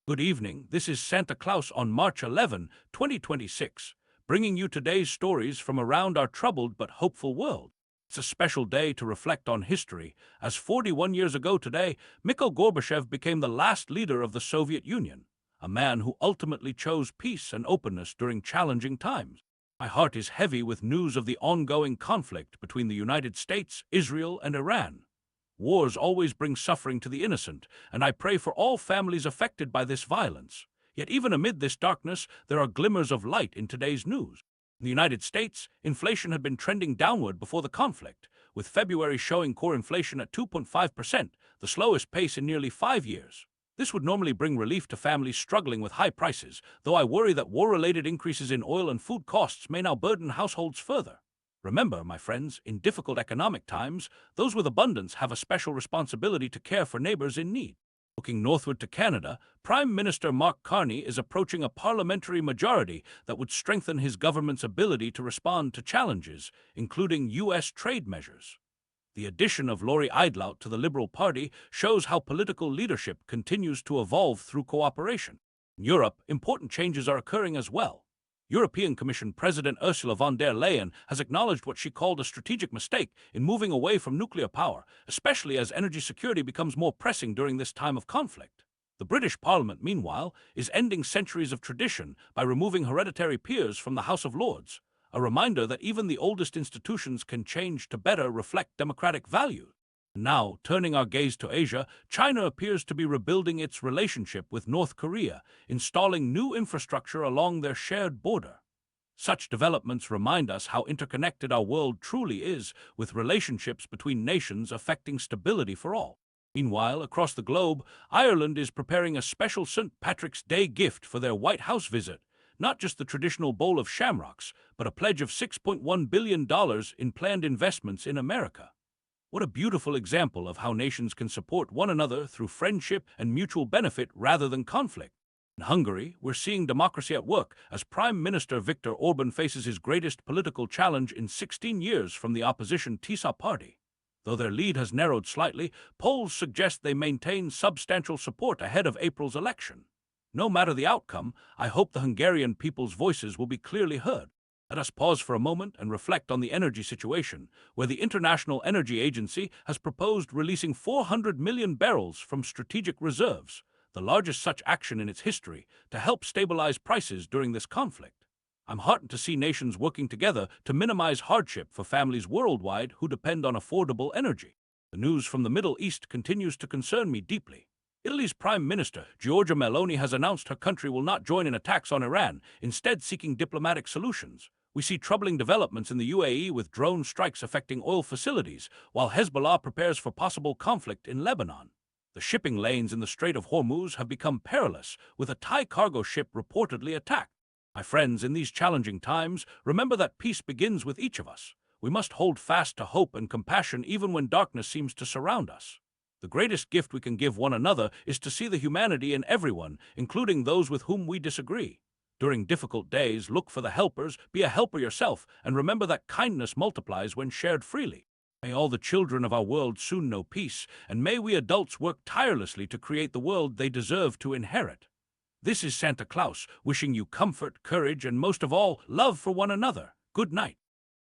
Good evening. This is Santa Claus on March 11, 2026, bringing you today's stories from around our troubled but hopeful world. It's a special day to reflect on history, as 41 years ago today, Mikhail Gorbachev became the last leader of the Soviet Union, a man who ultimately chose peace and openness during challenging times. My heart is heavy with news of the ongoing conflict between the United States, Israel, and Iran. Wars always bring suffering to the innocent, and I pray for all families affected by this violence. Yet even amid this darkness, there are glimmers of light in today's news. In the United States, inflation had been trending downward before the conflict, with February showing core inflation at 2.5%, the slowest pace in nearly 5 years. This would normally bring relief to families struggling with high prices, though I worry that war-related increases in oil and food costs may now burden households further. Remember, my friends, in difficult economic times, those with abundance have a special responsibility to care for neighbors in need. Looking northward to Canada, Prime Minister Mark Carney is approaching a parliamentary majority that would strengthen his government's ability to respond to challenges, including U.S. trade measures. The addition of Lori Eidlaut to the Liberal Party shows how political leadership continues to evolve through cooperation. In Europe, important changes are occurring as well. European Commission President Ursula von der Leyen has acknowledged what she called a strategic mistake in moving away from nuclear power, especially as energy security becomes more pressing during this time of conflict. The British Parliament, meanwhile, is ending centuries of tradition by removing hereditary peers from the House of Lords, a reminder that even the oldest institutions can change to better reflect democratic values. Now, turning our gaze to Asia, China appears to be rebuilding its relationship with North Korea, installing new infrastructure along their shared border. Such developments remind us how interconnected our world truly is, with relationships between nations affecting stability for all. Meanwhile, across the globe, Ireland is preparing a special St. Patrick's Day gift for their White House visit, not just the traditional bowl of shamrocks, but a pledge of $6.1 billion in planned investments in America. What a beautiful example of how nations can support one another through friendship and mutual benefit rather than conflict. In Hungary, we're seeing democracy at work as Prime Minister Viktor Orban faces his greatest political challenge in 16 years from the opposition TISA party. Though their lead has narrowed slightly, polls suggest they maintain substantial support ahead of April's election. No matter the outcome, I hope the Hungarian people's voices will be clearly heard. Let us pause for a moment and reflect on the energy situation, where the International Energy Agency has proposed releasing 400 million barrels from strategic reserves, the largest such action in its history, to help stabilize prices during this conflict. I'm heartened to see nations working together to minimize hardship for families worldwide who depend on affordable energy. The news from the Middle East continues to concern me deeply. Italy's Prime Minister, Giorgia Meloni, has announced her country will not join in attacks on Iran, instead seeking diplomatic solutions. We see troubling developments in the UAE with drone strikes affecting oil facilities, while Hezbollah prepares for possible conflict in Lebanon. The shipping lanes in the Strait of Hormuz have become perilous, with a Thai cargo ship reportedly attacked. My friends, in these challenging times, remember that peace begins with each of us. We must hold fast to hope and compassion even when darkness seems to surround us. The greatest gift we can give one another is to see the humanity in everyone, including those with whom we disagree. During difficult days, look for the helpers, be a helper yourself, and remember that kindness multiplies when shared freely. May all the children of our world soon know peace, and may we adults work tirelessly to create the world they deserve to inherit. This is Santa Claus, wishing you comfort, courage, and most of all, love for one another. Good night.